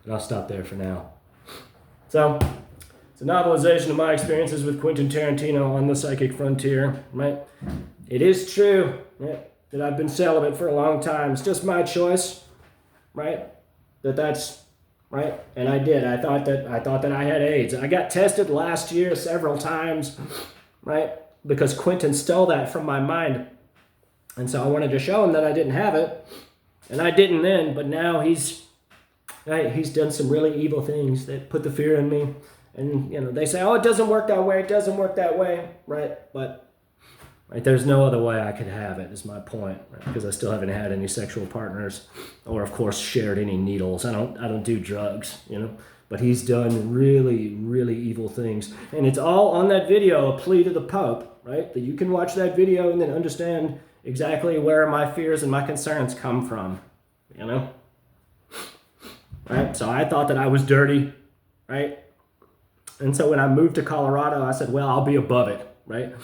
And I'll stop there for now. So, it's a novelization of my experiences with Quentin Tarantino on the psychic frontier, right? It is true, right, that I've been celibate for a long time. It's just my choice, right? That's right, and I did. I thought that I had AIDS. I got tested last year several times, right? Because Quentin stole that from my mind, and so I wanted to show him that I didn't have it, and I didn't then. But now he's done some really evil things that put the fear in me, and they say, oh, it doesn't work that way. It doesn't work that way, right? But right, there's no other way I could have it, is my point, right? Because I still haven't had any sexual partners, or of course shared any needles. I don't do drugs, But he's done really, really evil things, and it's all on that video, A Plea to the Pope, right? That you can watch that video and then understand exactly where my fears and my concerns come from, Right? So I thought that I was dirty, right? And so when I moved to Colorado, I said, well, I'll be above it, right?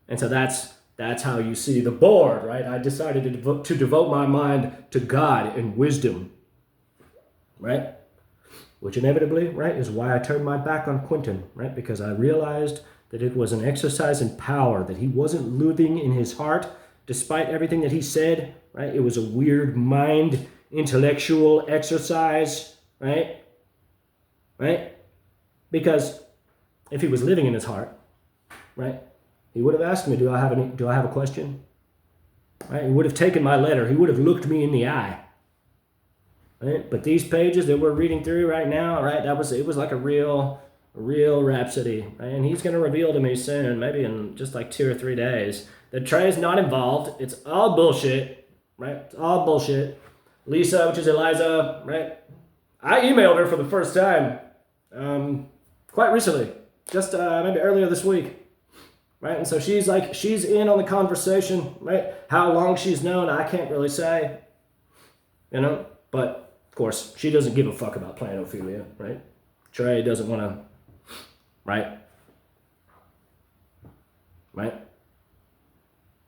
And so that's how you see the board, right? I decided to devote my mind to God and wisdom, right? Which inevitably, right, is why I turned my back on Quentin, right? Because I realized that it was an exercise in power, that he wasn't living in his heart, despite everything that he said, right? It was a weird mind intellectual exercise, right? Right? Because if he was living in his heart, right, he would have asked me, do I have a question? Right? He would have taken my letter. He would have looked me in the eye. Right? But these pages that we're reading through right now, right, it was like a real rhapsody. Right? And he's going to reveal to me soon, maybe in just like 2 or 3 days, that Trey's not involved. It's all bullshit. Right? It's all bullshit. Lisa, which is Eliza, right? I emailed her for the first time quite recently, just maybe earlier this week. Right, and so she's in on the conversation, right? How long she's known, I can't really say, but of course, she doesn't give a fuck about planophilia, right? Trey doesn't want to, right?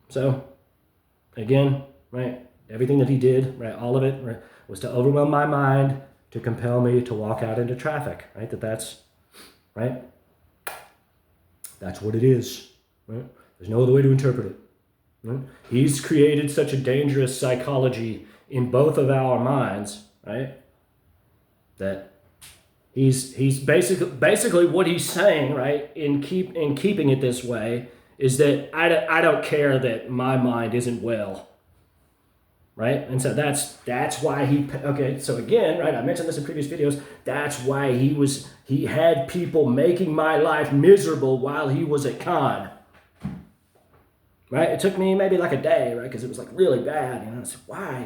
So, again, right, everything that he did, right, all of it, right, was to overwhelm my mind, to compel me to walk out into traffic, right? That's what it is. Right? There's no other way to interpret it. Right? He's created such a dangerous psychology in both of our minds, right? That he's basically what he's saying, right? In keeping it this way, is that I don't care that my mind isn't well, right? And so that's why okay. So again, right? I mentioned this in previous videos. That's why he had people making my life miserable while he was at con. Right? It took me maybe like a day, right? Because it was like really bad. I said, why?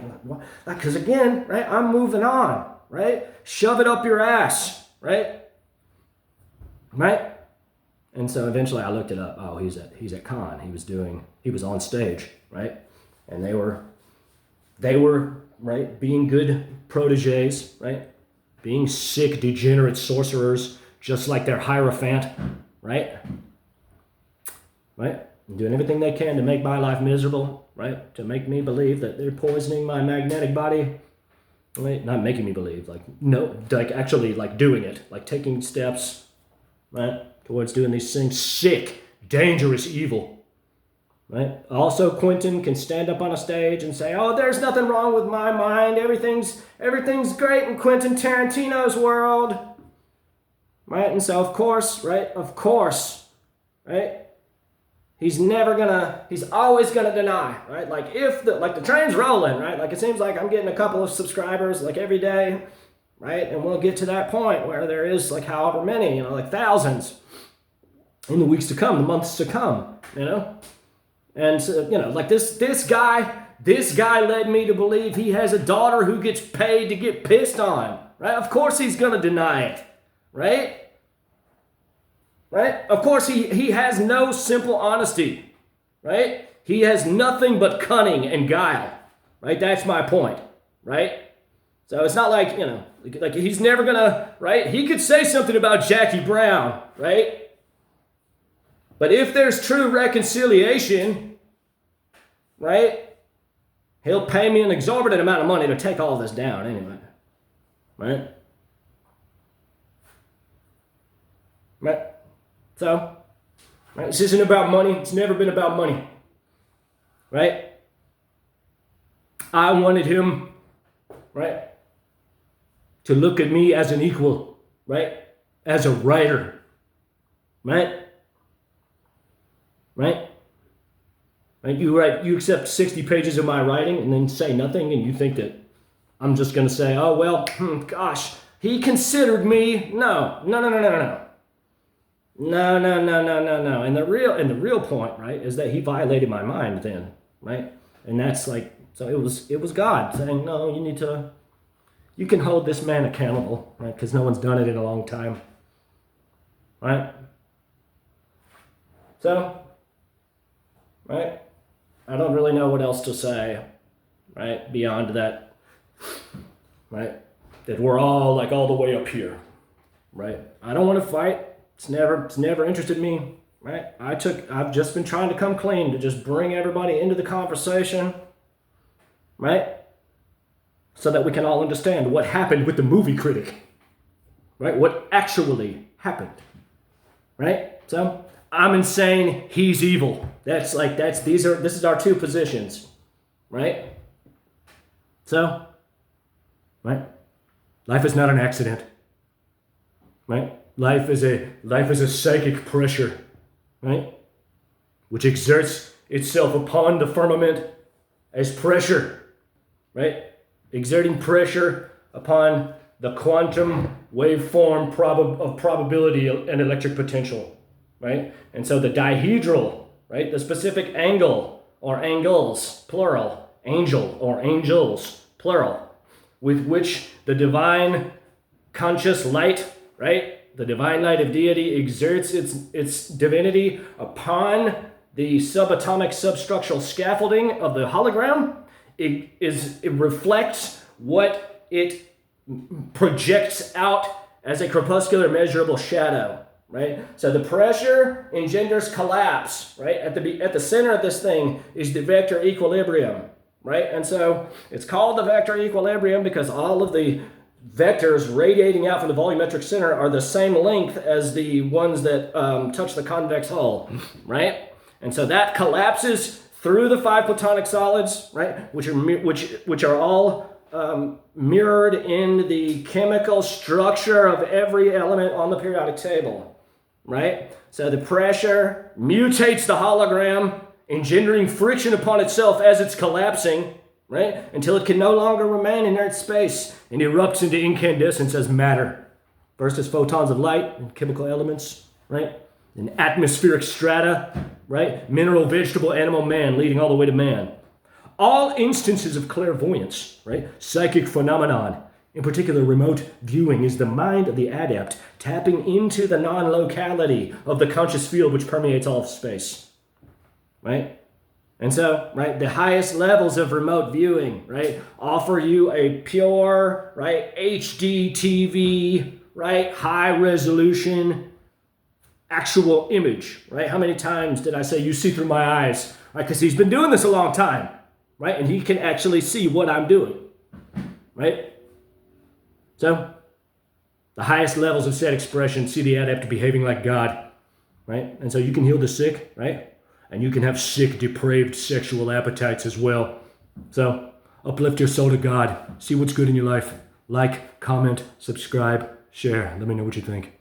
Because again, right? I'm moving on, right? Shove it up your ass, right? Right? And so eventually I looked it up. Oh, he's at con. He was on stage, right? And they were right, being good proteges, right? Being sick, degenerate sorcerers, just like their Hierophant, right? Right? And doing everything they can to make my life miserable, right? To make me believe that they're poisoning my magnetic body. Right? Not making me believe, actually doing it, like taking steps, right, towards doing these things, sick, dangerous evil. Right? Also, Quentin can stand up on a stage and say, oh, there's nothing wrong with my mind. Everything's great in Quentin Tarantino's world. Right? And so, of course, right? He's always gonna deny, right? Like if the train's rolling, right? Like it seems like I'm getting a couple of subscribers like every day, right? And we'll get to that point where there is like however many, like thousands in the weeks to come, the months to come, And so, like this guy led me to believe he has a daughter who gets paid to get pissed on, right? Of course he's gonna deny it, right? Right? Of course, he has no simple honesty, right? He has nothing but cunning and guile, right? That's my point, right? So it's not like, like he's never gonna, right? He could say something about Jackie Brown, right? But if there's true reconciliation, right? He'll pay me an exorbitant amount of money to take all this down anyway, right? right? So, right, this isn't about money. It's never been about money, right? I wanted him, right, to look at me as an equal, right, as a writer, right? Right? Right? You accept 60 pages of my writing and then say nothing, and you think that I'm just going to say, oh, well, gosh, he considered me. No. No. And the real point, right, is that he violated my mind then, right? And that's like, so it was God saying, no, you can hold this man accountable, right? Because no one's done it in a long time, right? So, right, I don't really know what else to say, right, beyond that, right, that we're all like all the way up here, right? I don't want to fight. It's never interested me, right? I've just been trying to come clean to just bring everybody into the conversation, right? So that we can all understand what happened with the movie Critic, right? What actually happened, right? So I'm insane, he's evil. This is our two positions, right? So, right? Life is not an accident, right? Life is a psychic pressure, right? Which exerts itself upon the firmament as pressure, right? Exerting pressure upon the quantum waveform of probability and electric potential, right? And so the dihedral, right? The specific angle or angles, plural, angel or angels, plural, with which the divine conscious light, right? The divine light of deity exerts its divinity upon the subatomic substructural scaffolding of the hologram. It reflects what it projects out as a corpuscular measurable shadow, right? So the pressure engenders collapse, right? At the center of this thing is the vector equilibrium, right? And so it's called the vector equilibrium because all of the vectors radiating out from the volumetric center are the same length as the ones that touch the convex hull, right? And so that collapses through the five platonic solids, right? Which are all mirrored in the chemical structure of every element on the periodic table, right? So the pressure mutates the hologram, engendering friction upon itself as it's collapsing, right? Until it can no longer remain in inert space and erupts into incandescence as matter. First as photons of light and chemical elements, right? Then atmospheric strata, right? Mineral, vegetable, animal, man, leading all the way to man. All instances of clairvoyance, right? Psychic phenomenon, in particular remote viewing, is the mind of the adept tapping into the non-locality of the conscious field which permeates all of space, right? And so, right, the highest levels of remote viewing, right, offer you a pure, right, HD TV, right, high resolution, actual image, right? How many times did I say you see through my eyes, right? Because he's been doing this a long time, right? And he can actually see what I'm doing, right? So, the highest levels of said expression see the adept behaving like God, right? And so you can heal the sick, right? And you can have sick, depraved sexual appetites as well. So, uplift your soul to God. See what's good in your life. Like, comment, subscribe, share. Let me know what you think.